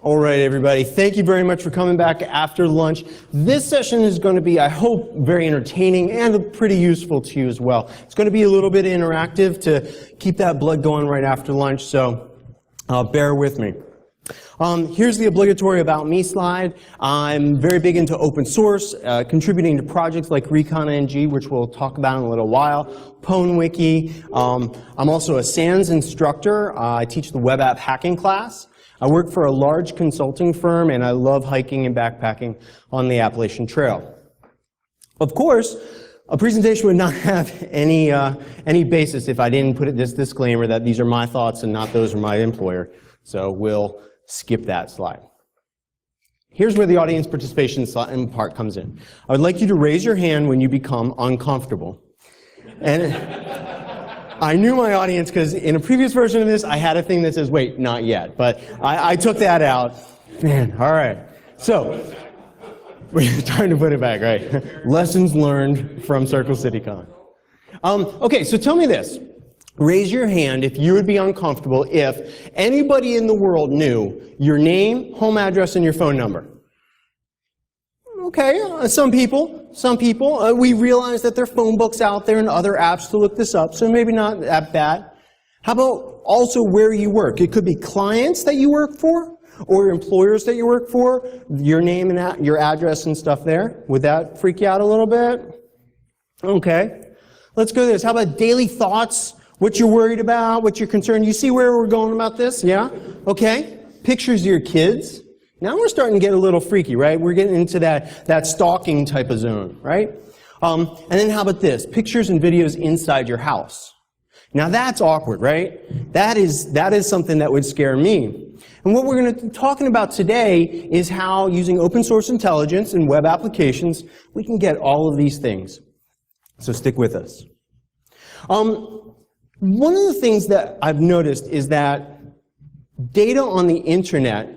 All right, everybody. Thank you very much for coming back after lunch. This session is going to be, I hope, very entertaining and pretty useful to you as well. It's going to be a little bit interactive to keep that blood going right after lunch, so bear with me. Here's the obligatory About Me slide. I'm very big into open source, contributing to projects like ReconNG, which we'll talk about in a little while, PwnWiki. I'm also a SANS instructor. I teach the web app hacking class. I work for a large consulting firm, and I love hiking and backpacking on the Appalachian Trail. Of course, a presentation would not have any basis if I didn't put this disclaimer that these are my thoughts and not those of my employer. So we'll skip that slide. Here's where the audience participation part comes in. I would like you to raise your hand when you become uncomfortable. And I knew my audience because in a previous version of this, I had a thing that says, wait, not yet. But I took that out. Man, all right. So, time to put it back, right? Lessons learned from CircleCityCon. Okay, so tell me this. Raise your hand if you would be uncomfortable if anybody in the world knew your name, home address, and your phone number. Okay, some people. We realize that there are phone books out there and other apps to look this up, so maybe not that bad. How about also where you work? It could be clients that you work for, or employers that you work for, your name and your address and stuff there. Would that freak you out a little bit? Okay, let's go to this. How about daily thoughts? What you're worried about, what you're concerned. You see where we're going about this? Yeah? Okay. Pictures of your kids. Now we're starting to get a little freaky, right? We're getting into that stalking type of zone, right? And then how about this? Pictures and videos inside your house. Now that's awkward, right? That is something that would scare me. And what we're going to be talking about today is how using open source intelligence and web applications, we can get all of these things. So stick with us. One of the things that I've noticed is that data on the internet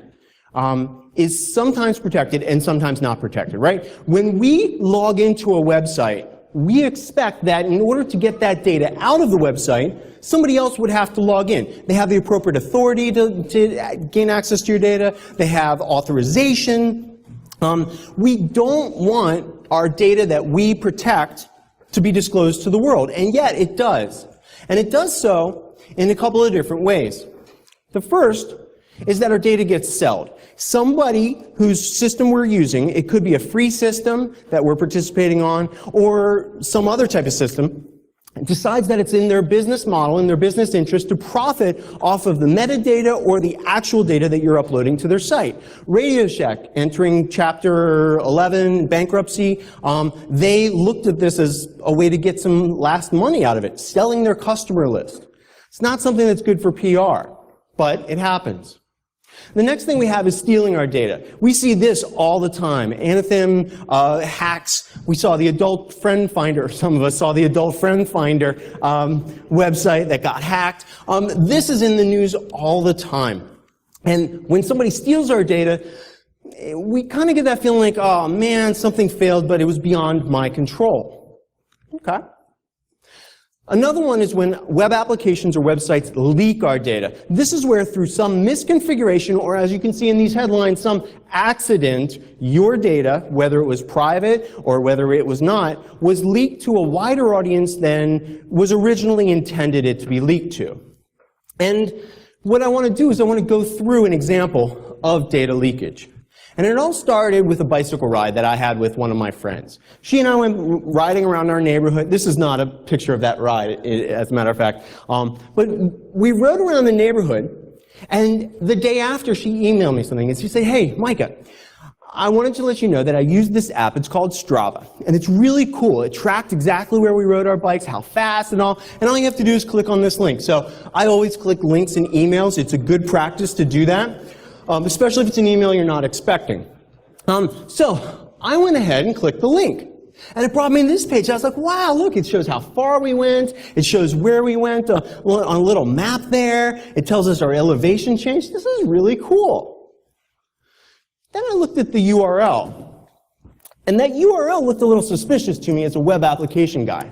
is sometimes protected and sometimes not protected, right? When we log into a website, we expect that in order to get that data out of the website, somebody else would have to log in. They have the appropriate authority to gain access to your data. They have authorization. We don't want our data that we protect to be disclosed to the world, and yet it does. And it does so in a couple of different ways. The first is that our data gets sold. Somebody whose system we're using, it could be a free system that we're participating on, or some other type of system, decides that it's in their business model, in their business interest, to profit off of the metadata or the actual data that you're uploading to their site. Radio Shack, entering Chapter 11, bankruptcy, they looked at this as a way to get some last money out of it, selling their customer list. It's not something that's good for PR, but it happens. The next thing we have is stealing our data. We see this all the time. Anthem hacks. We saw the Adult Friend Finder, some of us saw the Adult Friend Finder website that got hacked. This is in the news all the time. And when somebody steals our data, we kind of get that feeling like, oh man, something failed, but it was beyond my control. Okay. Another one is when web applications or websites leak our data. This is where through some misconfiguration, or as you can see in these headlines, some accident, your data, whether it was private or whether it was not, was leaked to a wider audience than was originally intended it to be leaked to. And what I want to do is I want to go through an example of data leakage. And it all started with a bicycle ride that I had with one of my friends. She and I went riding around our neighborhood. This is not a picture of that ride, as a matter of fact. But we rode around the neighborhood, and the day after, she emailed me something, and she said, hey, Micah, I wanted to let you know that I use this app. It's called Strava, and it's really cool. It tracked exactly where we rode our bikes, how fast and all you have to do is click on this link. So I always click links in emails. It's a good practice to do that. Especially if it's an email you're not expecting. So I went ahead and clicked the link. And it brought me to this page. I was like, wow, look, it shows how far we went. It shows where we went on a little map there. It tells us our elevation change. This is really cool. Then I looked at the URL. And that URL looked a little suspicious to me as a web application guy.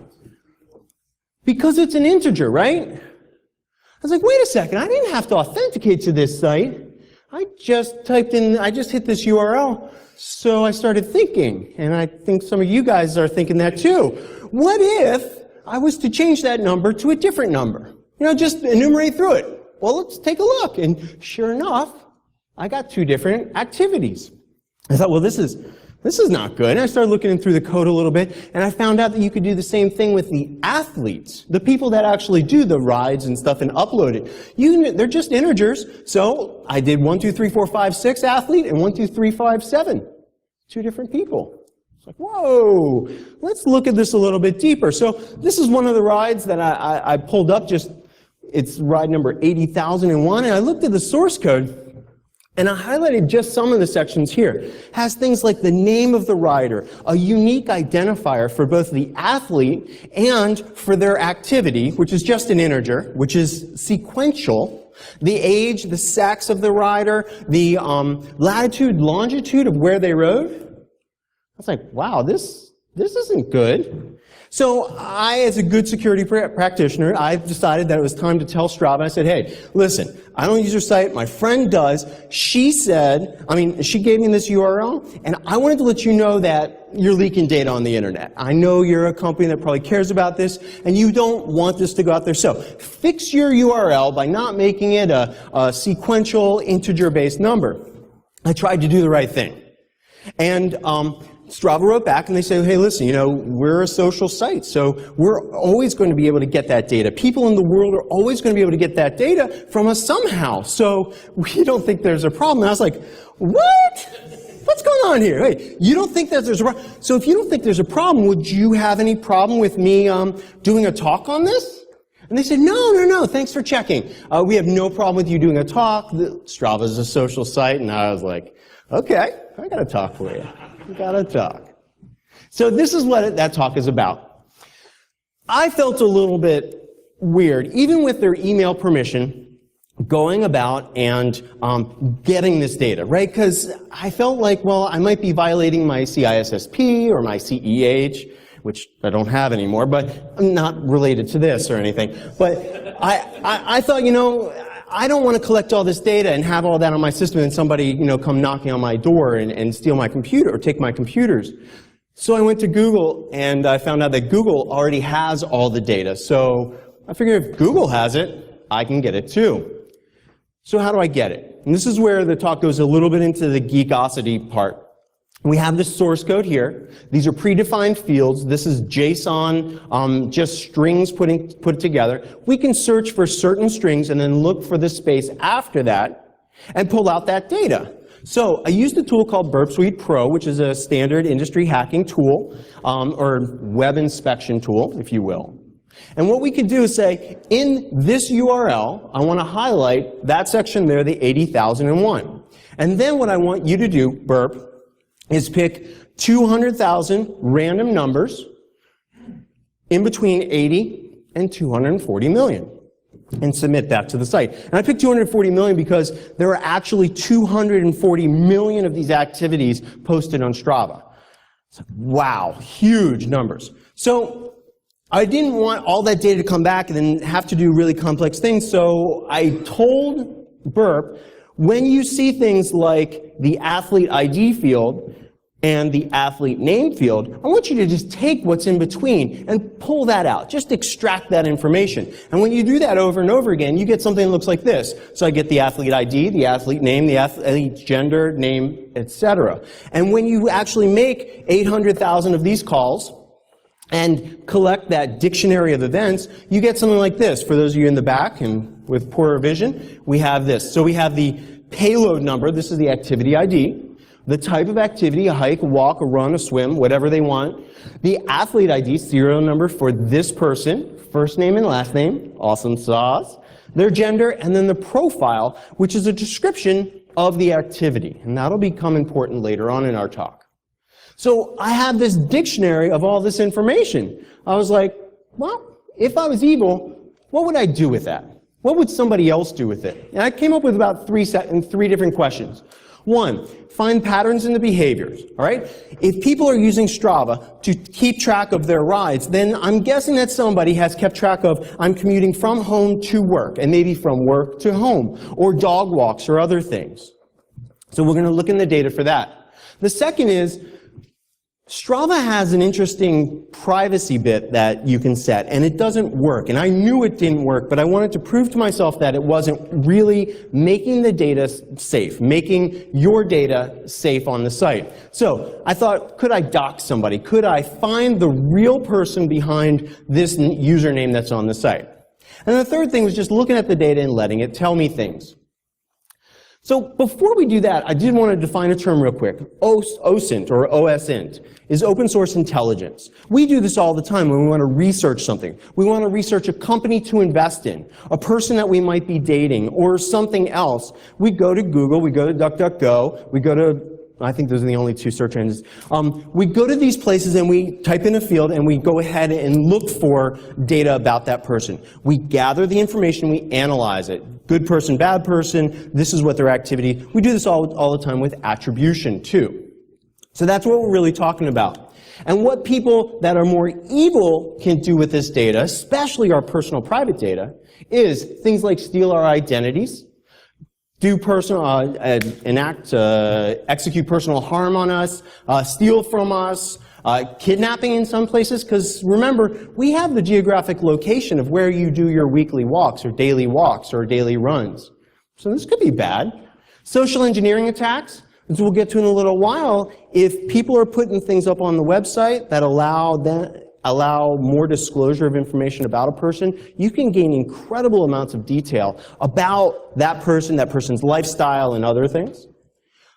Because it's an integer, right? I was like, wait a second, I didn't have to authenticate to this site. I just hit this URL, so I started thinking, and I think some of you guys are thinking that too. What if I was to change that number to a different number? Just enumerate through it. Well, let's take a look, and sure enough, I got two different activities. I thought, well, this is not good. And I started looking through the code a little bit, and I found out that you could do the same thing with the athletes, the people that actually do the rides and stuff and upload it. They're just integers, so I did 1, 2, 3, 4, 5, 6 athlete and 1, 2, 3, 5, 7. Two different people. It's like, whoa, let's look at this a little bit deeper. So this is one of the rides that I pulled up, it's ride number 80,001, and I looked at the source code, and I highlighted just some of the sections here. It has things like the name of the rider, a unique identifier for both the athlete and for their activity, which is just an integer, which is sequential, the age, the sex of the rider, the latitude, longitude of where they rode. I was like, wow, this isn't good. So I, as a good security practitioner, I decided that it was time to tell Strava. I said, hey, listen, I don't use your site. My friend does. She gave me this URL, and I wanted to let you know that you're leaking data on the internet. I know you're a company that probably cares about this, and you don't want this to go out there. So fix your URL by not making it a sequential integer-based number. I tried to do the right thing. And Strava wrote back and they say, hey, listen, we're a social site, so we're always going to be able to get that data. People in the world are always going to be able to get that data from us somehow, so we don't think there's a problem. And I was like, what? What's going on here? Wait, you don't think that there's a problem? So if you don't think there's a problem, would you have any problem with me doing a talk on this? And they said, no, thanks for checking. We have no problem with you doing a talk. Strava's a social site, and I was like, okay, I got a talk for you. We got to talk. So this is what that talk is about. I felt a little bit weird, even with their email permission, going about and getting this data, right? Because I felt like, well, I might be violating my CISSP or my CEH, which I don't have anymore, but I'm not related to this or anything. But I thought, I don't want to collect all this data and have all that on my system and somebody, come knocking on my door and steal my computer or take my computers. So I went to Google and I found out that Google already has all the data. So I figured if Google has it, I can get it too. So how do I get it? And this is where the talk goes a little bit into the geekosity part. We have the source code here. These are predefined fields. This is JSON, just strings put together. We can search for certain strings and then look for the space after that and pull out that data. So I used a tool called Burp Suite Pro, which is a standard industry hacking tool, or web inspection tool, if you will. And what we could do is say, in this URL, I want to highlight that section there, the 80,001. And then what I want you to do, Burp, is pick 200,000 random numbers in between 80 and 240 million and submit that to the site. And I picked 240 million because there are actually 240 million of these activities posted on Strava. It's like, wow, huge numbers. So I didn't want all that data to come back and then have to do really complex things, so I told Burp, when you see things like the athlete ID field and the athlete name field, I want you to just take what's in between and pull that out. Just extract that information. And when you do that over and over again, you get something that looks like this. So I get the athlete ID, the athlete name, the athlete's gender, name, etc. And when you actually make 800,000 of these calls and collect that dictionary of events, you get something like this. For those of you in the back and with poorer vision, we have this. So we have the payload number. This is the activity ID. The type of activity, a hike, a walk, a run, a swim, whatever they want. The athlete ID, serial number for this person, first name and last name, awesome sauce. Their gender, and then the profile, which is a description of the activity. And that'll become important later on in our talk. So I have this dictionary of all this information. I was like, well, if I was evil, what would I do with that? What would somebody else do with it? And I came up with about three different questions. One, find patterns in the behaviors, all right? If people are using Strava to keep track of their rides, then I'm guessing that somebody has kept track of, I'm commuting from home to work, and maybe from work to home, or dog walks or other things. So we're going to look in the data for that. The second is, Strava has an interesting privacy bit that you can set, and it doesn't work. And I knew it didn't work, but I wanted to prove to myself that it wasn't really making the data safe, making your data safe on the site. So I thought, could I dox somebody? Could I find the real person behind this username that's on the site? And the third thing was just looking at the data and letting it tell me things. So before we do that, I did want to define a term real quick. OSINT, or OSINT, is open source intelligence. We do this all the time when we want to research something. We want to research a company to invest in, a person that we might be dating, or something else. We go to Google, we go to DuckDuckGo, we go to, I think those are the only two search engines. We go to these places and we type in a field and we go ahead and look for data about that person. We gather the information, we analyze it. Good person, bad person, this is what their activity. We do this all the time with attribution too. So that's what we're really talking about. And what people that are more evil can do with this data, especially our personal private data, is things like steal our identities, do personal, execute personal harm on us, steal from us, kidnapping in some places, because remember, we have the geographic location of where you do your weekly walks or daily runs. So this could be bad. Social engineering attacks, as we'll get to in a little while, if people are putting things up on the website that allow more disclosure of information about a person, you can gain incredible amounts of detail about that person's lifestyle and other things.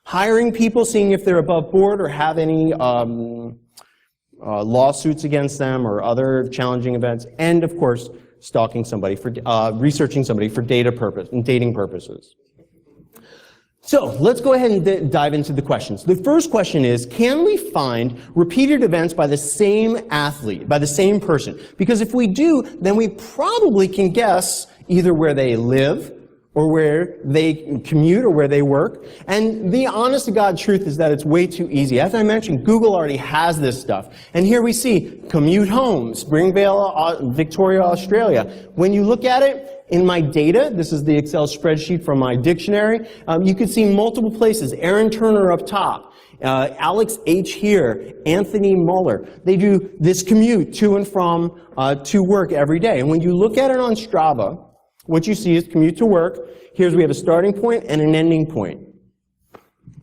Hiring people, seeing if they're above board or have any lawsuits against them or other challenging events, and of course, stalking somebody for, researching somebody for dating purposes. So let's go ahead and dive into the questions. The first question is, can we find repeated events by the same athlete, by the same person? Because if we do, then we probably can guess either where they live, or where they commute, or where they work. And the honest to God truth is that it's way too easy. As I mentioned, Google already has this stuff. And here we see commute home, Springvale, Victoria, Australia. When you look at it, in my data, this is the Excel spreadsheet from my dictionary, you can see multiple places. Aaron Turner up top, Alex H. here, Anthony Muller. They do this commute to and from to work every day. And when you look at it on Strava, what you see is commute to work. Here's we have a starting point and an ending point.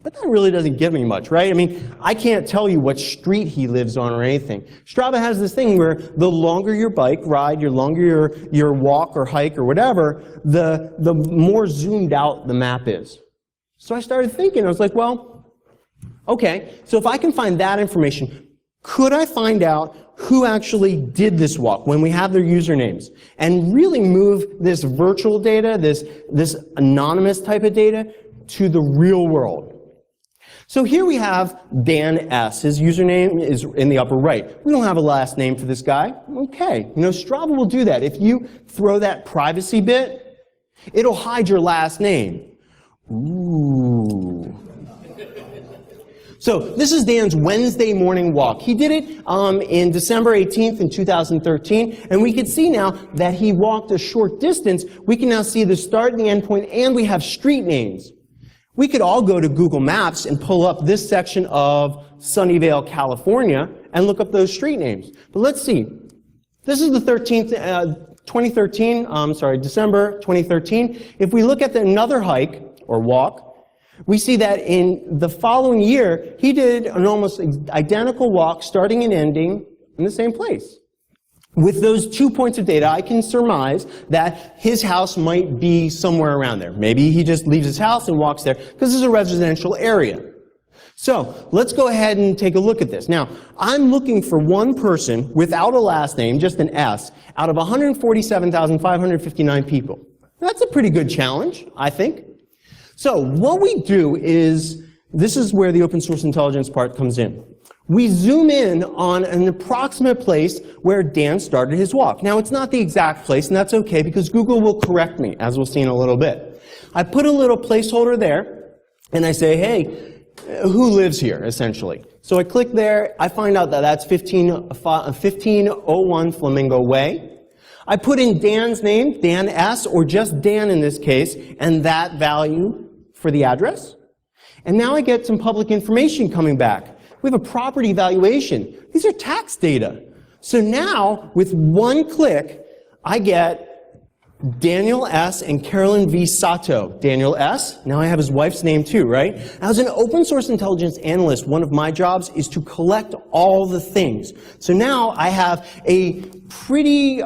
But that really doesn't give me much, right? I mean, I can't tell you what street he lives on or anything. Strava has this thing where the longer your bike ride, the longer your walk or hike or whatever, the more zoomed out the map is. So I started thinking, I was like, well, okay, so if I can find that information, could I find out who actually did this walk when we have their usernames and really move this virtual data, this anonymous type of data, to the real world? So here we have Dan S. His username is in the upper right. We don't have a last name for this guy. Okay, Strava will do that. If you throw that privacy bit, it'll hide your last name. Ooh. So this is Dan's Wednesday morning walk. He did it in December 18th in 2013, and we can see now that he walked a short distance. We can now see the start and the end point, and we have street names. We could all go to Google Maps and pull up this section of Sunnyvale, California, and look up those street names. But let's see. This is the 13th, December 2013. If we look at another hike or walk, we see that in the following year, he did an almost identical walk, starting and ending in the same place. With those 2 points of data, I can surmise that his house might be somewhere around there. Maybe he just leaves his house and walks there, because this is a residential area. So let's go ahead and take a look at this. Now, I'm looking for one person without a last name, just an S, out of 147,559 people. That's a pretty good challenge, I think. So what we do is, this is where the open source intelligence part comes in. We zoom in on an approximate place where Dan started his walk. Now, it's not the exact place, and that's okay, because Google will correct me, as we'll see in a little bit. I put a little placeholder there, and I say, hey, who lives here, essentially? So I click there, I find out that that's 1501 Flamingo Way. I put in Dan's name, Dan S., or just Dan in this case, and that value for the address. And now I get some public information coming back. We have a property valuation. These are tax data. So now, with one click, I get Daniel S. and Carolyn V. Sato. Daniel S., now I have his wife's name too, right? As an open source intelligence analyst, one of my jobs is to collect all the things. So now I have a pretty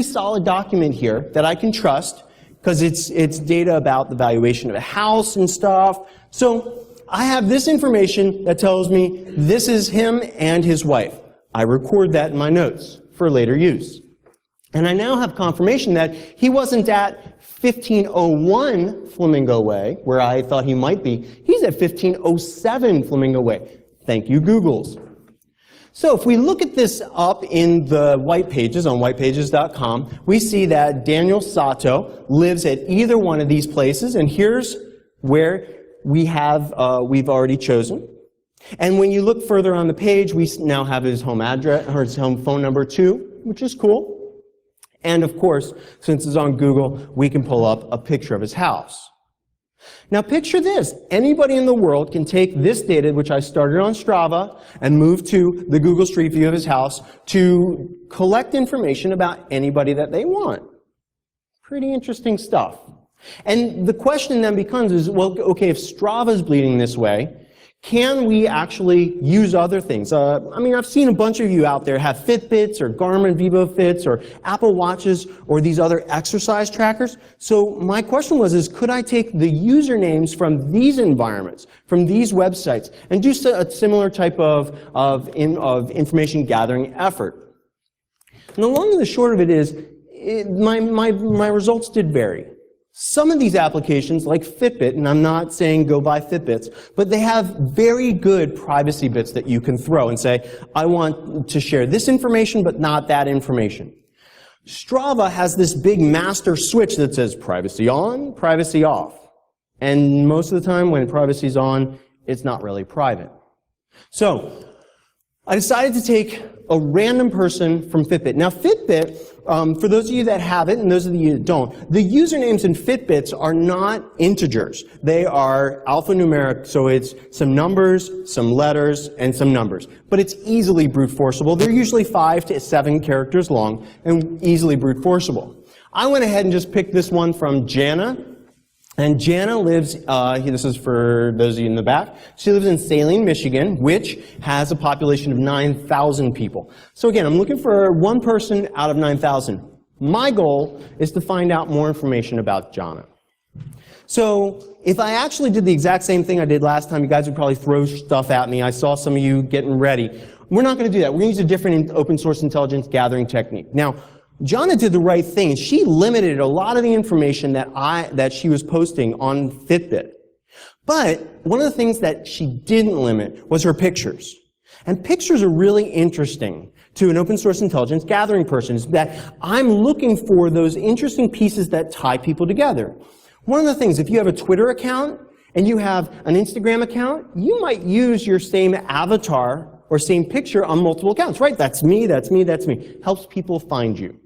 solid document here that I can trust, because it's data about the valuation of a house and stuff. So I have this information that tells me this is him and his wife. I record that in my notes for later use. And I now have confirmation that he wasn't at 1501 Flamingo Way, where I thought he might be. He's at 1507 Flamingo Way. Thank you, Googles. So if we look at this up in the white pages on whitepages.com, we see that Daniel Sato lives at either one of these places, and here's where we've already chosen. And when you look further on the page, we now have his home address, or his home phone number too, which is cool. And of course, since it's on Google, we can pull up a picture of his house. Now picture this. Anybody in the world can take this data, which I started on Strava, and move to the Google Street View of his house to collect information about anybody that they want. Pretty interesting stuff. And the question then becomes is, well, okay, if Strava's bleeding this way, can we actually use other things? I mean, I've seen a bunch of you out there have Fitbits or Garmin VivoFits or Apple Watches or these other exercise trackers. So my question was, could I take the usernames from these environments, from these websites, and do a similar type of information gathering effort? And the long and the short of it is, my results did vary. Some of these applications, like Fitbit, and I'm not saying go buy Fitbits, but they have very good privacy bits that you can throw and say, I want to share this information, but not that information. Strava has this big master switch that says privacy on, privacy off. And most of the time when privacy's on, it's not really private. So I decided to take a random person from Fitbit. Now Fitbit, for those of you that have it and those of you that don't, the usernames in Fitbits are not integers. They are alphanumeric, so it's some numbers, some letters, and some numbers. But it's easily brute forceable. They're usually 5 to 7 characters long and easily brute forceable. I went ahead and just picked this one from Jana. And Jana lives, this is for those of you in the back, she lives in Saline, Michigan, which has a population of 9,000 people. So again, I'm looking for one person out of 9,000. My goal is to find out more information about Jana. So if I actually did the exact same thing I did last time, you guys would probably throw stuff at me. I saw some of you getting ready. We're not going to do that. We're going to use a different open source intelligence gathering technique. Now, Jana did the right thing. She limited a lot of the information that she was posting on Fitbit. But one of the things that she didn't limit was her pictures. And pictures are really interesting to an open source intelligence gathering person, is that I'm looking for those interesting pieces that tie people together. One of the things, if you have a Twitter account and you have an Instagram account, you might use your same avatar or same picture on multiple accounts, right? That's me, that's me, that's me. Helps people find you.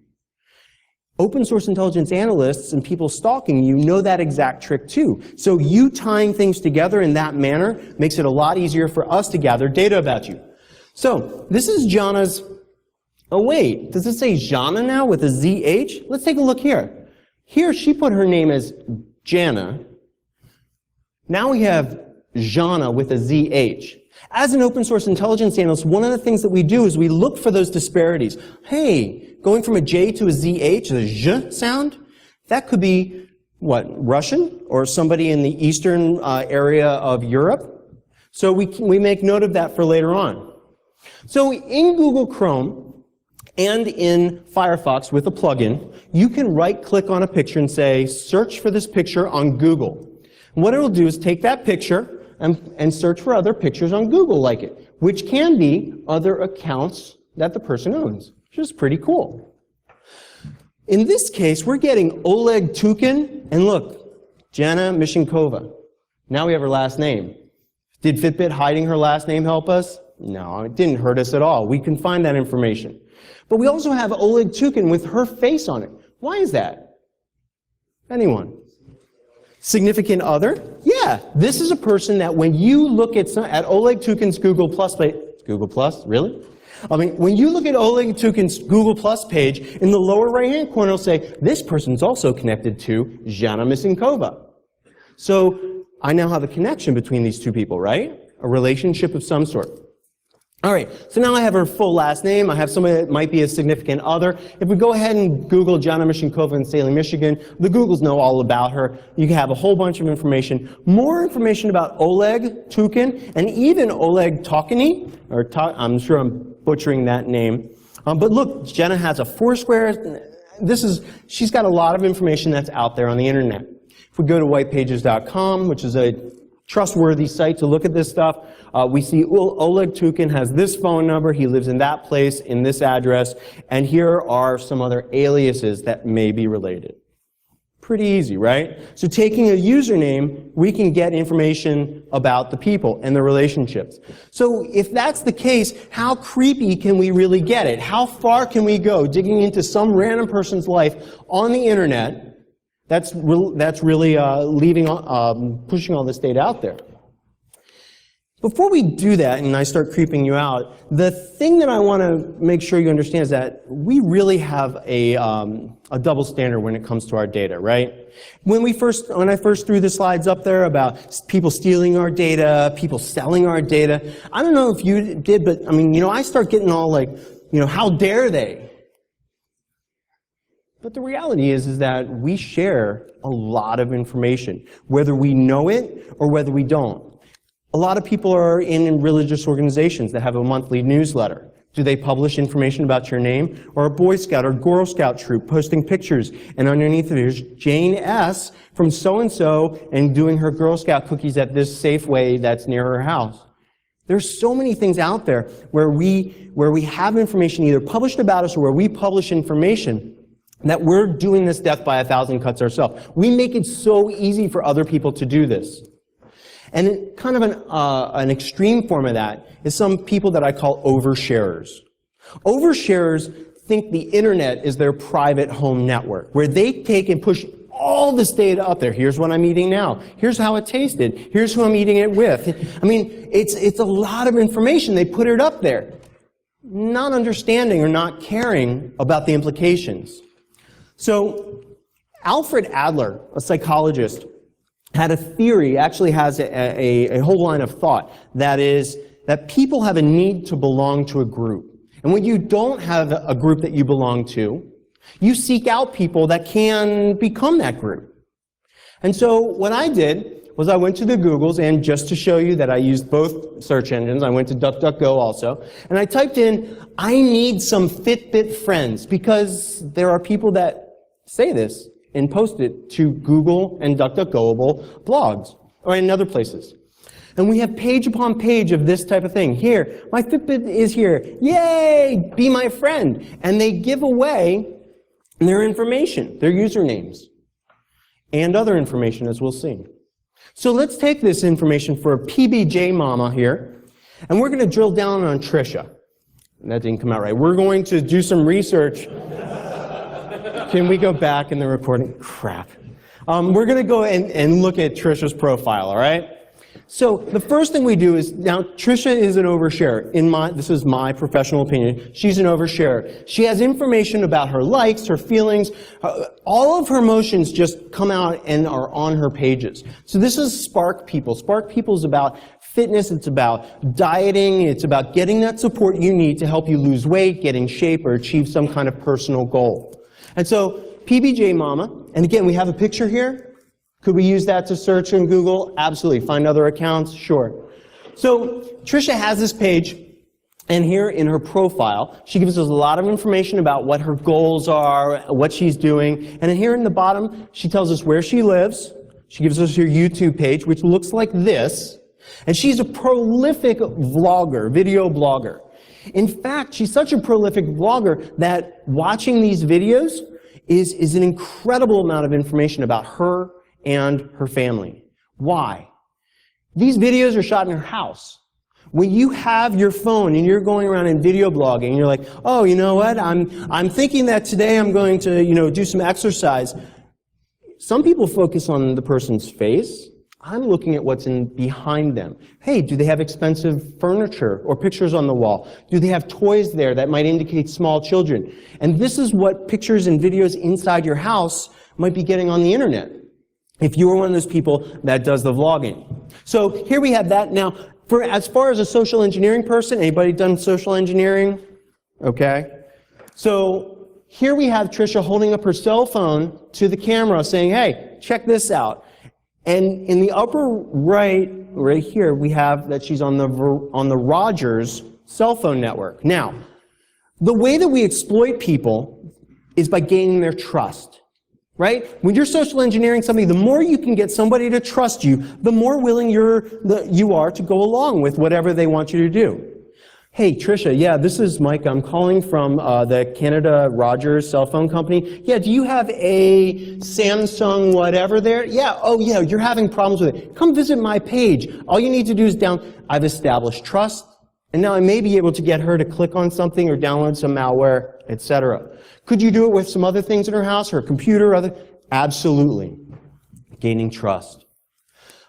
Open source intelligence analysts and people stalking you know that exact trick too. So you tying things together in that manner makes it a lot easier for us to gather data about you. So this is Jana's, oh wait, does it say Jana now with a ZH? Let's take a look here. Here she put her name as Jana. Now we have Jana with a ZH. As an open source intelligence analyst, one of the things that we do is we look for those disparities. Hey, going from a J to a ZH, the Z sound, that could be, what, Russian? Or somebody in the eastern area of Europe? So we make note of that for later on. So in Google Chrome and in Firefox with a plugin, you can right-click on a picture and say, search for this picture on Google. And what it'll do is take that picture and search for other pictures on Google like it, which can be other accounts that the person owns, which is pretty cool. In this case, we're getting Oleg Tukin, and look, Jana Mishinkova. Now we have her last name. Did Fitbit hiding her last name help us? No, it didn't hurt us at all. We can find that information. But we also have Oleg Tukin with her face on it. Why is that? Anyone? Significant other? Yeah, this is a person that when you look at Oleg Tukin's Google Plus page, Google Plus, really? I mean, when you look at Oleg Tukin's Google Plus page, in the lower right-hand corner it'll say, this person's also connected to Zhana Misinkova. So I now have a connection between these two people, right? A relationship of some sort. All right, so now I have her full last name. I have somebody that might be a significant other. If we go ahead and Google Zhana Misinkova in Salem, Michigan, the Googles know all about her. You can have a whole bunch of information. More information about Oleg Tukin and even Oleg Tokiny, I'm sure I'm butchering that name. But look, Jenna has a Foursquare. She's got a lot of information that's out there on the internet. If we go to whitepages.com, which is a trustworthy site to look at this stuff, we see Oleg Tukin has this phone number, he lives in that place, in this address, and here are some other aliases that may be related. Pretty easy, right? So taking a username, we can get information about the people and their relationships. So if that's the case, how creepy can we really get it? How far can we go digging into some random person's life on the internet that's really pushing all this data out there? Before we do that and I start creeping you out, the thing that I want to make sure you understand is that we really have a double standard when it comes to our data, right? When I first threw the slides up there about people stealing our data, people selling our data, I don't know if you did, but I mean, I start getting all like, how dare they? But the reality is that we share a lot of information, whether we know it or whether we don't. A lot of people are in religious organizations that have a monthly newsletter. Do they publish information about your name? Or a Boy Scout or Girl Scout troop posting pictures, and underneath it is Jane S. from so-and-so and doing her Girl Scout cookies at this Safeway that's near her house. There's so many things out there where we have information either published about us or where we publish information that we're doing this death by 1,000 cuts ourselves. We make it so easy for other people to do this. And kind of an extreme form of that is some people that I call oversharers. Oversharers think the internet is their private home network, where they take and push all this data up there. Here's what I'm eating now. Here's how it tasted. Here's who I'm eating it with. I mean, it's a lot of information. They put it up there, not understanding or not caring about the implications. So Alfred Adler, a psychologist, had a theory, actually has a whole line of thought, that is that people have a need to belong to a group. And when you don't have a group that you belong to, you seek out people that can become that group. And so what I did was I went to the Googles, and just to show you that I used both search engines, I went to DuckDuckGo also, and I typed in, I need some Fitbit friends, because there are people that say this and post it to Google and DuckDuckGoable blogs, or in other places. And we have page upon page of this type of thing. Here, my Fitbit is here. Yay, be my friend. And they give away their information, their usernames, and other information, as we'll see. So let's take this information for a PBJ mama here, and we're going to drill down on Trisha. That didn't come out right. We're going to do some research. Can we go back in the recording? Crap. We're going to go and look at Trisha's profile, all right? So the first thing we do is, now Trisha is an oversharer. This is my professional opinion. She's an oversharer. She has information about her likes, her feelings. All of her emotions just come out and are on her pages. So this is Spark People. Spark People is about fitness. It's about dieting. It's about getting that support you need to help you lose weight, get in shape, or achieve some kind of personal goal. And so PBJ Mama, and again, we have a picture here. Could we use that to search in Google? Absolutely. Find other accounts? Sure. So Trisha has this page, and here in her profile, she gives us a lot of information about what her goals are, what she's doing, and here in the bottom, she tells us where she lives. She gives us her YouTube page, which looks like this, and she's a prolific vlogger, video blogger. In fact, she's such a prolific vlogger that watching these videos is an incredible amount of information about her and her family. Why? These videos are shot in her house. When you have your phone and you're going around and video blogging, and you're like, oh, you know what? I'm thinking that today I'm going to, do some exercise. some people focus on the person's face. I'm looking at what's behind them. Hey, do they have expensive furniture or pictures on the wall? Do they have toys there that might indicate small children? And this is what pictures and videos inside your house might be getting on the internet, if you are one of those people that does the vlogging. So here we have that. Now, as far as a social engineering person, anybody done social engineering? Okay. So here we have Trisha holding up her cell phone to the camera saying, hey, check this out. And in the upper right here, we have that she's on the Rogers cell phone network. Now, the way that we exploit people is by gaining their trust, right? When you're social engineering somebody, the more you can get somebody to trust you, the more willing you are to go along with whatever they want you to do. Hey, Trisha, yeah, this is Micah. I'm calling from the Canada Rogers cell phone company. Yeah, do you have a Samsung whatever there? Yeah, oh yeah, you're having problems with it. Come visit my page. All you need to do is I've established trust, and now I may be able to get her to click on something or download some malware, etc. Could you do it with some other things in her house, her computer, Absolutely. Gaining trust.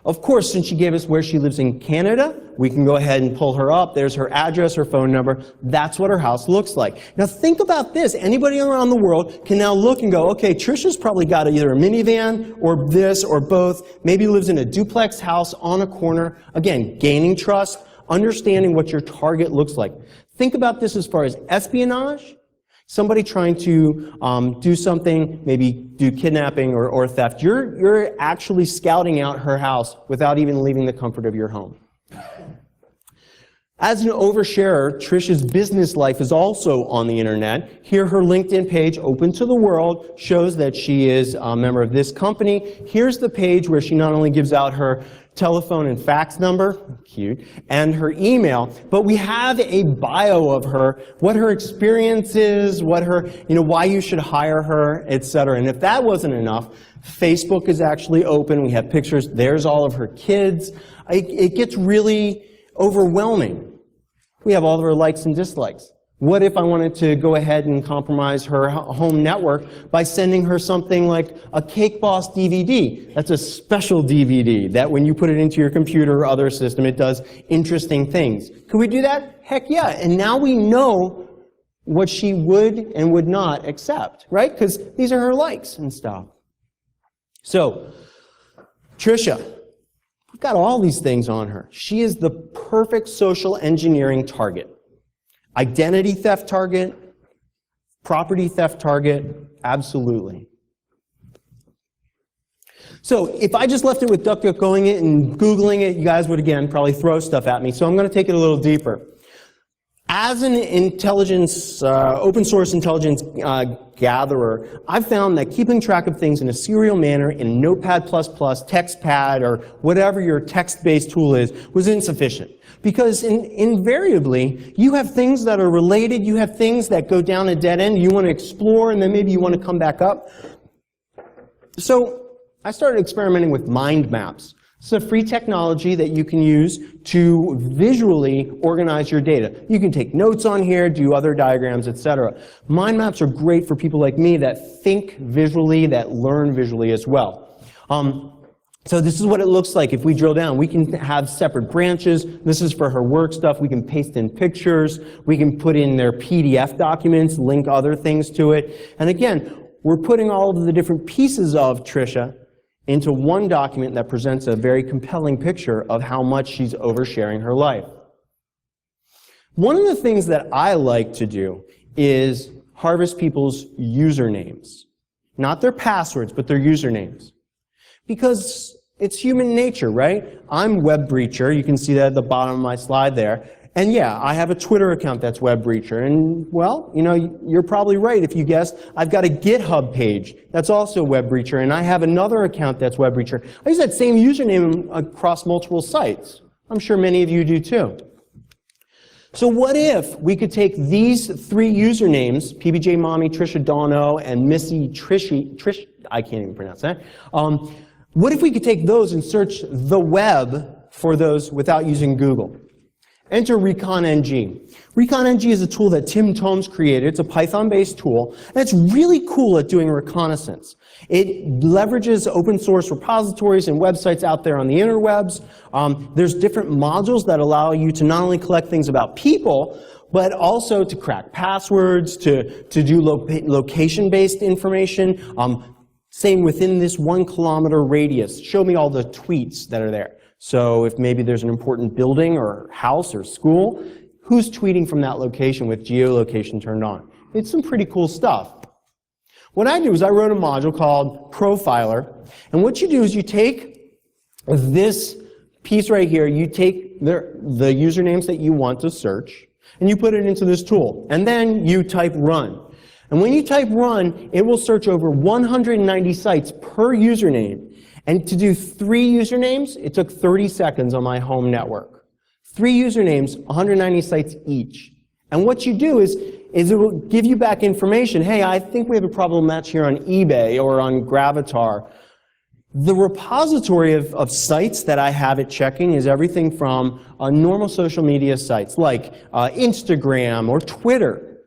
Of course, since she gave us where she lives in Canada, we can go ahead and pull her up. There's her address, her phone number. That's what her house looks like. Now think about this. Anybody around the world can now look and go, okay, Trisha's probably got either a minivan or this or both. Maybe lives in a duplex house on a corner. Again, gaining trust, understanding what your target looks like. Think about this as far as espionage. Somebody trying to do something, maybe do kidnapping or theft. You're actually scouting out her house without even leaving the comfort of your home. As an oversharer, Trisha's business life is also on the internet. Here, her LinkedIn page, open to the world, shows that she is a member of this company. Here's the page where she not only gives out her telephone and fax number, cute, and her email, but we have a bio of her, what her experience is, what her, why you should hire her, etc. And if that wasn't enough, Facebook is actually open. We have pictures. There's all of her kids. It gets really overwhelming. We have all of her likes and dislikes. What if I wanted to go ahead and compromise her home network by sending her something like a Cake Boss DVD? That's a special DVD that when you put it into your computer or other system, it does interesting things. Could we do that? Heck yeah. And now we know what she would and would not accept, right? Because these are her likes and stuff. So, Trisha, we've got all these things on her. She is the perfect social engineering target. Identity theft target, property theft target, absolutely. So if I just left it with DuckDuckGoing it and Googling it, you guys would, again, probably throw stuff at me. So I'm going to take it a little deeper. As an intelligence, open source intelligence gatherer, I've found that keeping track of things in a serial manner in Notepad++, TextPad, or whatever your text-based tool is, was insufficient. Because invariably, you have things that are related, you have things that go down a dead end, you want to explore, and then maybe you want to come back up. So I started experimenting with mind maps. It's a free technology that you can use to visually organize your data. You can take notes on here, do other diagrams, etc. Mind maps are great for people like me that think visually, that learn visually as well. So this is what it looks like if we drill down. We can have separate branches. This is for her work stuff. We can paste in pictures. We can put in their PDF documents, link other things to it. And again, we're putting all of the different pieces of Trisha into one document that presents a very compelling picture of how much she's oversharing her life. One of the things that I like to do is harvest people's usernames. Not their passwords, but their usernames. Because it's human nature, right? I'm Web Breacher. You can see that at the bottom of my slide there. And yeah, I have a Twitter account that's Web Breacher. And well, you're probably right if you guessed. I've got a GitHub page that's also Web Breacher. And I have another account that's Web Breacher. I use that same username across multiple sites. I'm sure many of you do too. So what if we could take these three usernames, PBJ Mommy, Trisha Dono, and Missy Trish, I can't even pronounce that. What if we could take those and search the web for those without using Google? Enter ReconNG. ReconNG is a tool that Tim Tomes created. It's a Python-based tool, and it's really cool at doing reconnaissance. It leverages open source repositories and websites out there on the interwebs. There's different modules that allow you to not only collect things about people, but also to crack passwords, to do location-based information. Say within this 1 kilometer radius, show me all the tweets that are there. So if maybe there's an important building or house or school, who's tweeting from that location with geolocation turned on? It's some pretty cool stuff. What I do is I wrote a module called Profiler, and what you do is you take this piece right here, you take the usernames that you want to search, and you put it into this tool, and then you type run. And when you type run, it will search over 190 sites per username. And to do 3 usernames, it took 30 seconds on my home network. 3 usernames, 190 sites each. And what you do is it will give you back information. Hey, I think we have a problem match here on eBay or on Gravatar. The repository of sites that I have it checking is everything from normal social media sites like Instagram or Twitter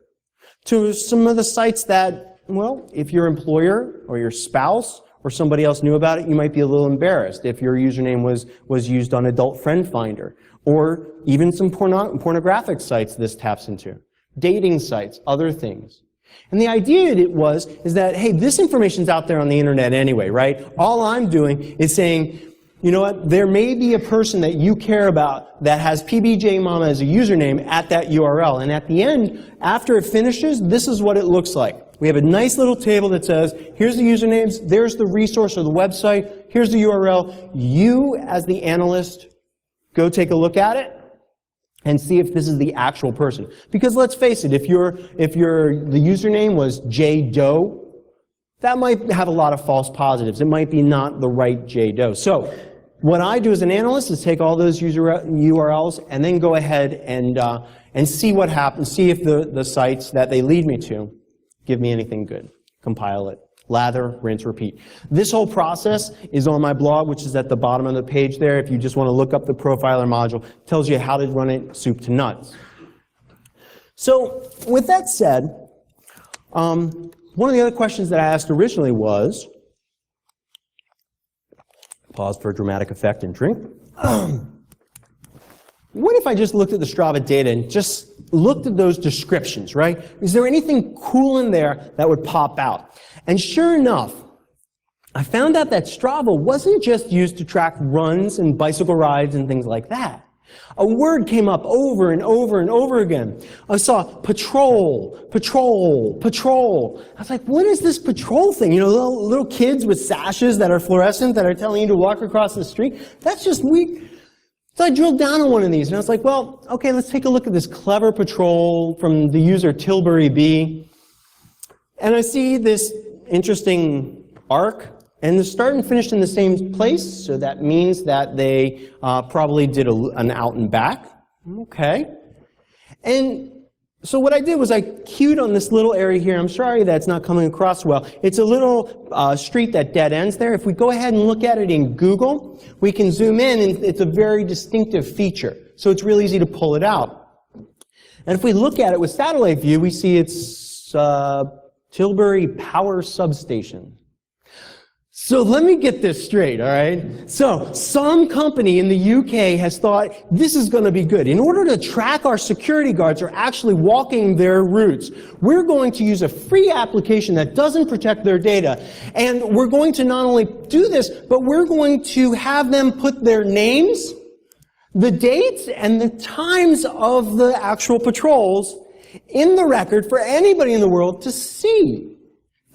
to some of the sites that, well, if your employer or your spouse or somebody else knew about it, you might be a little embarrassed if your username was used on Adult Friend Finder, or even some pornographic sites this taps into, dating sites, other things. And the idea is that, hey, this information's out there on the internet anyway, right? All I'm doing is saying, you know what, there may be a person that you care about that has PBJMama as a username at that URL, and at the end, after it finishes, this is what it looks like. We have a nice little table that says, here's the usernames, there's the resource or the website, here's the URL. You, as the analyst, go take a look at it and see if this is the actual person. Because let's face it, if the username was JDoe, that might have a lot of false positives. It might be not the right JDoe. So what I do as an analyst is take all those URLs and then go ahead and see what happens, see if the sites that they lead me to give me anything good. Compile it. Lather, rinse, repeat. This whole process is on my blog, which is at the bottom of the page there. If you just want to look up the Profiler module, it tells you how to run it soup to nuts. So with that said, one of the other questions that I asked originally was, pause for a dramatic effect and drink. What if I just looked at the Strava data and just looked at those descriptions, right? Is there anything cool in there that would pop out? And sure enough, I found out that Strava wasn't just used to track runs and bicycle rides and things like that. A word came up over and over and over again. I saw patrol, patrol, patrol. I was like, what is this patrol thing? You know, little kids with sashes that are fluorescent that are telling you to walk across the street? That's just weak. So I drilled down on one of these, and I was like, well, okay, let's take a look at this clever patrol from the user Tilbury B. And I see this interesting arc, and the start and finish in the same place, so that means that they probably did an out and back. Okay. And so what I did was I queued on this little area here. I'm sorry that's not coming across well. It's a little street that dead ends there. If we go ahead and look at it in Google, we can zoom in, and it's a very distinctive feature. So it's real easy to pull it out. And if we look at it with satellite view, we see it's Tilbury Power Substation. So let me get this straight, all right? So some company in the UK has thought this is going to be good. In order to track our security guards are actually walking their routes, we're going to use a free application that doesn't protect their data. And we're going to not only do this, but we're going to have them put their names, the dates, and the times of the actual patrols in the record for anybody in the world to see.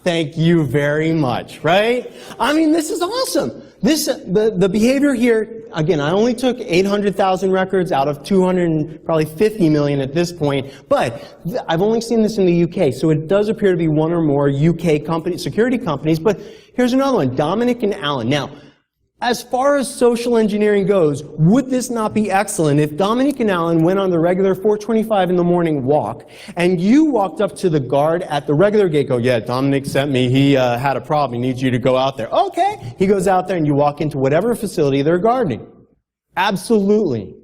Thank you very much, right? I mean, this is awesome. The behavior here, again, I only took 800,000 records out of 250 million at this point, but I've only seen this in the UK, so it does appear to be one or more UK security companies, but here's another one, Dominic and Alan. Now, as far as social engineering goes, would this not be excellent if Dominic and Alan went on the regular 4:25 in the morning walk, and you walked up to the guard at the regular gate, go, yeah, Dominic sent me, he had a problem, he needs you to go out there. Okay, he goes out there and you walk into whatever facility they're guarding. Absolutely.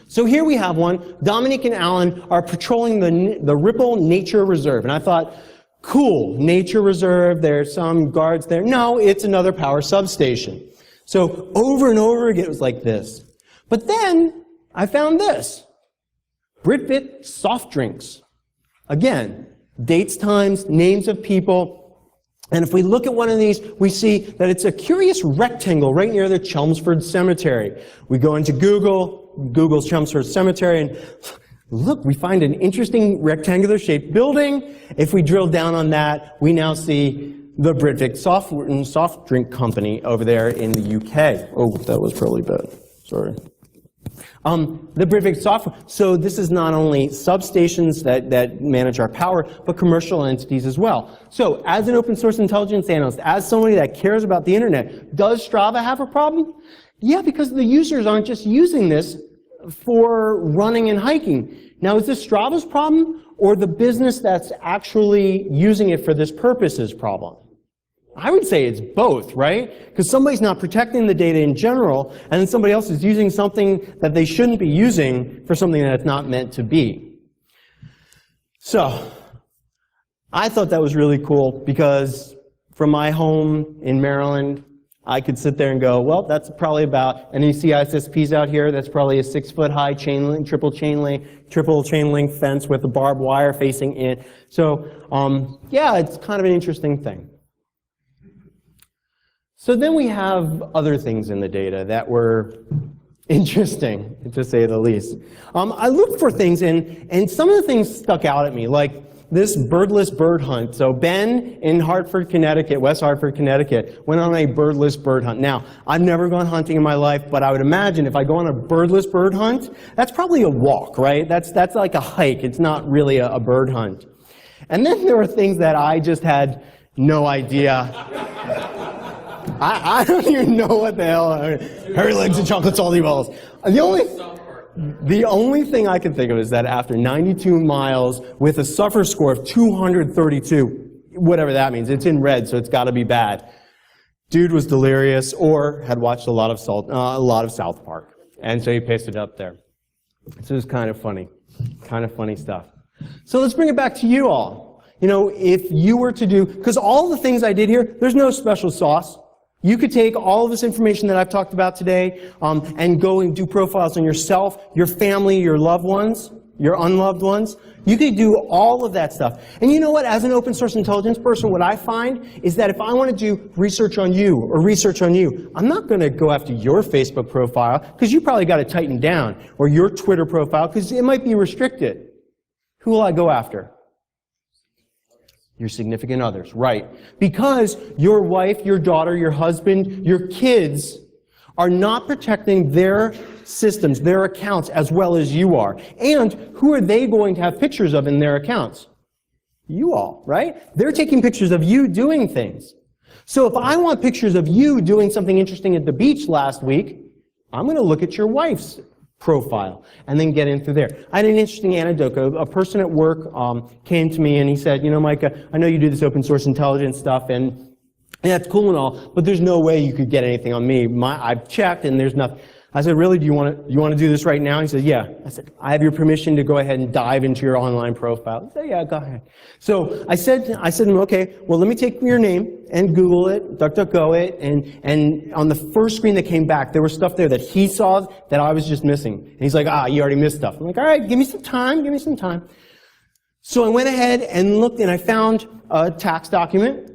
So here we have one. Dominic and Alan are patrolling the Ripple Nature Reserve. And I thought, cool, nature reserve, there's some guards there. No, it's another power substation. So over and over again, it was like this. But then I found this. Britbit soft drinks. Again, dates, times, names of people. And if we look at one of these, we see that it's a curious rectangle right near the Chelmsford Cemetery. We go into Google's Chelmsford Cemetery, and look, we find an interesting rectangular shaped building. If we drill down on that, we now see the Britvic soft drink company over there in the UK. Oh, that was probably bad. Sorry. The Britvic software. So this is not only substations that manage our power, but commercial entities as well. So as an open source intelligence analyst, as somebody that cares about the internet, does Strava have a problem? Yeah, because the users aren't just using this for running and hiking. Now, is this Strava's problem, or the business that's actually using it for this purpose's problem? I would say it's both, right? Because somebody's not protecting the data in general, and then somebody else is using something that they shouldn't be using for something that it's not meant to be. So, I thought that was really cool, because from my home in Maryland, I could sit there and go, well, that's probably about, and you see ISSPs out here, that's probably a 6-foot-high chain link, triple chain link fence with a barbed wire facing in. So, yeah, it's kind of an interesting thing. So then we have other things in the data that were interesting, to say the least. I looked for things, and some of the things stuck out at me, like this birdless bird hunt. So Ben in Hartford, Connecticut, West Hartford, Connecticut, went on a birdless bird hunt. Now, I've never gone hunting in my life, but I would imagine if I go on a birdless bird hunt, that's probably a walk, right? That's like a hike. It's not really a bird hunt. And then there were things that I just had no idea. I don't even know what the hell. Hairy legs and chocolate salty balls. The only thing I can think of is that after 92 miles with a suffer score of 232, whatever that means, it's in red, so it's got to be bad. Dude was delirious or had watched a lot of South Park, and so he pasted it up there. So it's kind of funny stuff. So let's bring it back to you all. You know, if you were to do, because all the things I did here, there's no special sauce. You could take all of this information that I've talked about today and go and do profiles on yourself, your family, your loved ones, your unloved ones. You could do all of that stuff. And you know what? As an open source intelligence person, what I find is that if I want to do research on you or research on you, I'm not going to go after your Facebook profile because you probably got to tighten down, or your Twitter profile because it might be restricted. Who will I go after? Your significant others, right. Because your wife, your daughter, your husband, your kids are not protecting their systems, their accounts, as well as you are. And who are they going to have pictures of in their accounts? You all, right? They're taking pictures of you doing things. So if I want pictures of you doing something interesting at the beach last week, I'm going to look at your wife's profile and then get in through there. I had an interesting anecdote. A person at work came to me and he said, you know, Micah, I know you do this open source intelligence stuff and that's cool and all, but there's no way you could get anything on me. I've checked and there's nothing. I said, really, do you want to do this right now? He said, yeah. I said, I have your permission to go ahead and dive into your online profile. He said, yeah, go ahead. So I said to him, okay, well, let me take your name and Google it, DuckDuckGo it, and on the first screen that came back, there was stuff there that he saw that I was just missing. And he's like, you already missed stuff. I'm like, all right, give me some time. So I went ahead and looked, and I found a tax document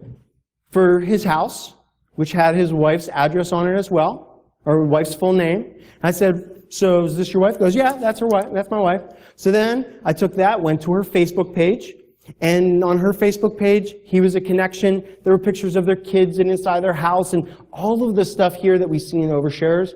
for his house, which had his wife's address on it as well, or wife's full name. I said, so is this your wife? He goes, yeah, that's her wife. That's my wife. So then I took that, went to her Facebook page, and on her Facebook page, he was a connection. There were pictures of their kids and inside their house, and all of the stuff here that we see in overshares,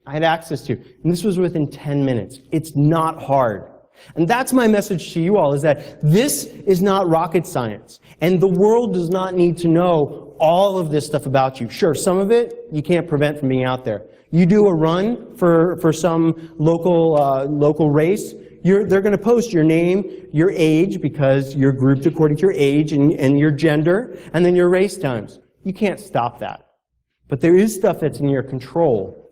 I had access to. And this was within 10 minutes. It's not hard. And that's my message to you all, is that this is not rocket science. And the world does not need to know all of this stuff about you. Sure, some of it you can't prevent from being out there. You do a run for some local race, they're going to post your name, your age, because you're grouped according to your age and your gender, and then your race times. You can't stop that. But there is stuff that's in your control.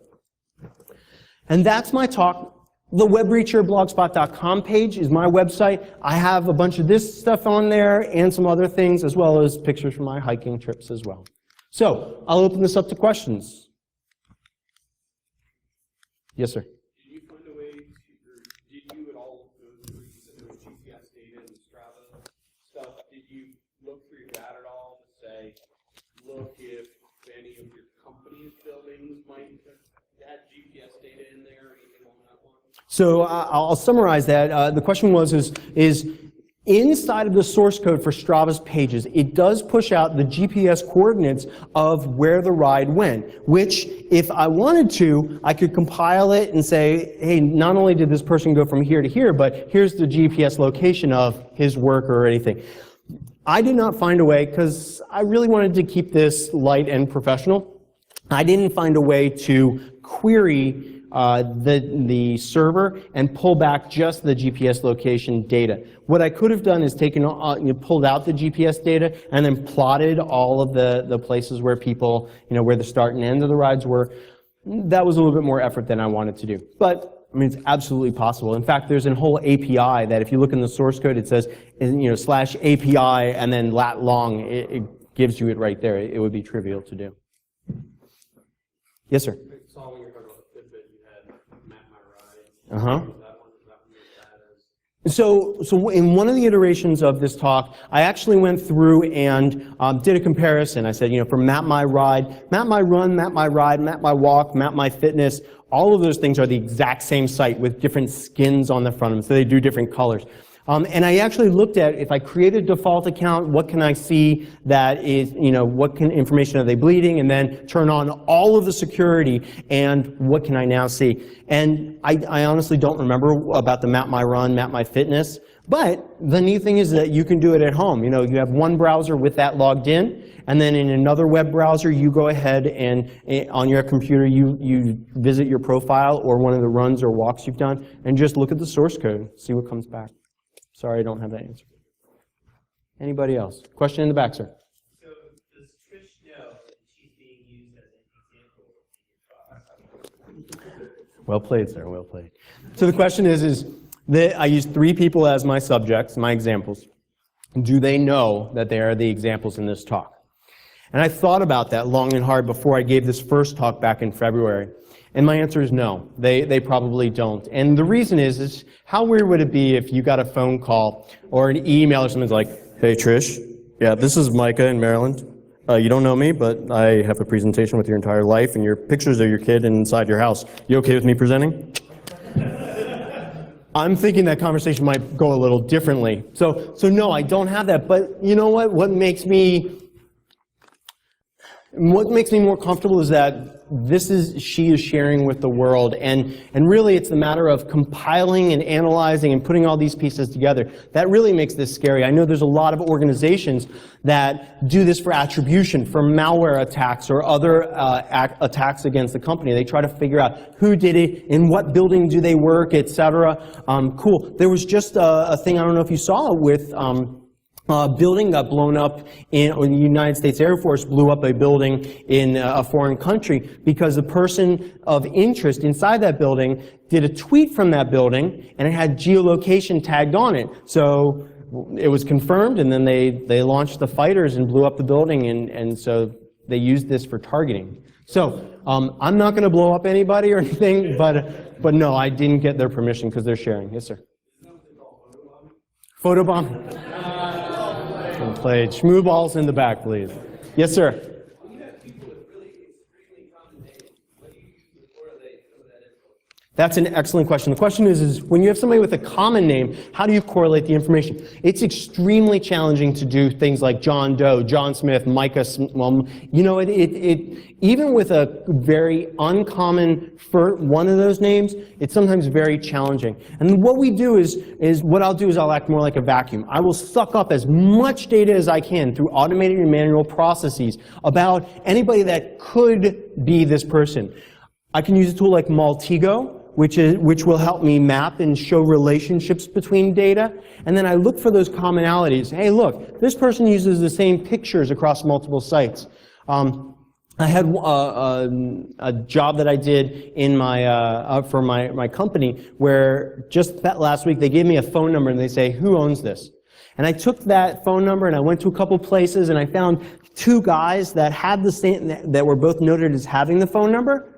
And that's my talk. The webbreacherblogspot.com page is my website. I have a bunch of this stuff on there and some other things, as well as pictures from my hiking trips as well. So, I'll open this up to questions. Yes, sir? Did you find a way to, or did you at all go through, you said there was GPS data and Strava stuff, did you look through that at all to say, look if any of your company's buildings might have had GPS data in there or anything along that line? So I'll summarize that. The question was, is inside of the source code for Strava's pages, it does push out the GPS coordinates of where the ride went, which, if I wanted to, I could compile it and say, hey, not only did this person go from here to here, but here's the GPS location of his work or anything. I did not find a way, because I really wanted to keep this light and professional. I didn't find a way to query the server and pull back just the GPS location data. What I could have done is taken, pulled out the GPS data and then plotted all of the places where people, where the start and end of the rides were. That was a little bit more effort than I wanted to do. But, I mean, it's absolutely possible. In fact, there's a whole API that if you look in the source code, it says, /API and then lat long. It gives you it right there. It would be trivial to do. Yes, sir? So in one of the iterations of this talk, I actually went through and did a comparison. I said, for Map My Ride, Map My Run, Map My Ride, Map My Walk, Map My Fitness, all of those things are the exact same site with different skins on the front of them, so they do different colors. And I actually looked at, if I create a default account, what can I see that is, what information are they bleeding, and then turn on all of the security, and what can I now see? And I honestly don't remember about the Map My Run, Map My Fitness, but the neat thing is that you can do it at home. You have one browser with that logged in, and then in another web browser, you go ahead and on your computer, you visit your profile or one of the runs or walks you've done, and just look at the source code, see what comes back. Sorry, I don't have that answer. Anybody else? Question in the back, sir. So does Trish know that she's being used as an example? Well played, sir. Well played. So the question is that I use 3 people as my subjects, my examples. Do they know that they are the examples in this talk? And I thought about that long and hard before I gave this first talk back in February. And my answer is no, they probably don't. And the reason is how weird would it be if you got a phone call or an email or something like, hey Trish, yeah, this is Micah in Maryland. You don't know me, but I have a presentation with your entire life and your pictures of your kid inside your house. You okay with me presenting? I'm thinking that conversation might go a little differently. So no, I don't have that. But you know what? What makes me more comfortable is that she is sharing with the world, and really it's the matter of compiling and analyzing and putting all these pieces together. That really makes this scary. I know there's a lot of organizations that do this for attribution, for malware attacks or other attacks against the company. They try to figure out who did it, in what building do they work, etc. Cool. There was just a thing, I don't know if you saw, with building got blown up or the United States Air Force blew up a building in a foreign country because the person of interest inside that building did a tweet from that building and it had geolocation tagged on it. So it was confirmed, and then they launched the fighters and blew up the building, and so they used this for targeting. So I'm not going to blow up anybody or anything, but no, I didn't get their permission because they're sharing. Yes, sir. Photobombing. Played. Shmoo balls in the back, please. Yes, sir. When you have people with really extremely common names, what do you use to correlate some of that info? That's an excellent question. The question is when you have somebody with a common name, how do you correlate the information? It's extremely challenging to do things like John Doe, John Smith, Micah. Well, even with a very uncommon one of those names, it's sometimes very challenging. And what we do is I'll act more like a vacuum. I will suck up as much data as I can through automated and manual processes about anybody that could be this person. I can use a tool like Maltego, which will help me map and show relationships between data. And then I look for those commonalities. Hey, look, this person uses the same pictures across multiple sites. I had a job that I did in my for my company where just that last week they gave me a phone number and they say, who owns this? And I took that phone number and I went to a couple places and I found two guys that had the same, that were both noted as having the phone number.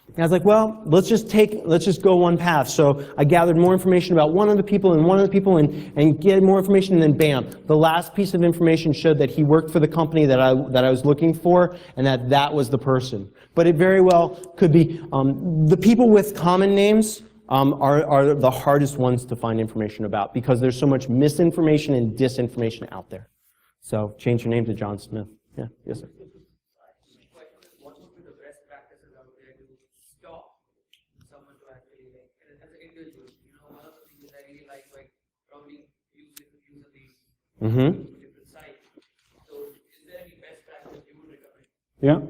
And I was like, well, let's just go one path. So I gathered more information about one of the people and get more information, and then bam, the last piece of information showed that he worked for the company that I was looking for, and that was the person. But it very well could be, the people with common names are the hardest ones to find information about because there's so much misinformation and disinformation out there. So change your name to John Smith. Yeah, yes sir. What would be the best practices out there to stop someone to actually, like, as an individual, one of the things that I really like probably using these different sites. So, is there any best practice you would recommend? Yeah.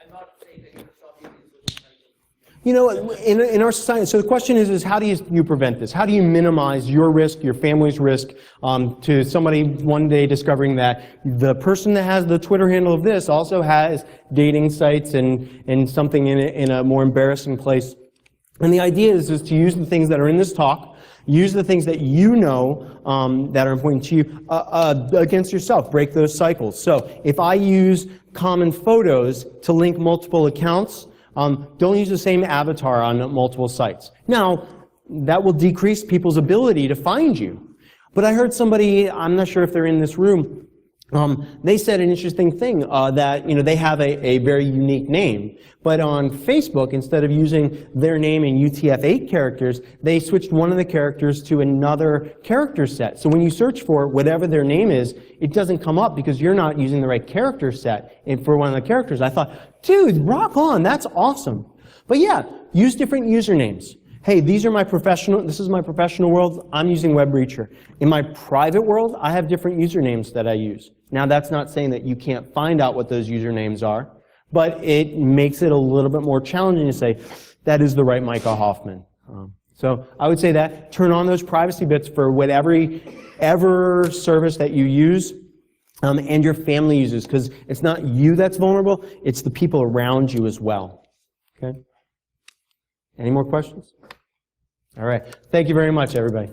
I'm not saying that stop using social sites. In our society, so the question is how do you prevent this? How do you minimize your risk, your family's risk, to somebody one day discovering that the person that has the Twitter handle of this also has dating sites and something in a more embarrassing place? And the idea is to use the things that are in this talk, use the things that you know that are important to you against yourself. Break those cycles. So if I use common photos to link multiple accounts, don't use the same avatar on multiple sites. Now, that will decrease people's ability to find you. But I heard somebody, I'm not sure if they're in this room, they said an interesting thing, that they have a very unique name. But on Facebook, instead of using their name in UTF-8 characters, they switched one of the characters to another character set. So when you search for whatever their name is, it doesn't come up because you're not using the right character set for one of the characters. I thought, dude, rock on, that's awesome. But yeah, use different usernames. Hey, this is my professional world, I'm using WebReacher. In my private world, I have different usernames that I use. Now, that's not saying that you can't find out what those usernames are, but it makes it a little bit more challenging to say, that is the right Micah Hoffman. So I would say that, turn on those privacy bits for whatever service that you use, and your family uses, because it's not you that's vulnerable, it's the people around you as well. Okay? Any more questions? All right. Thank you very much, everybody.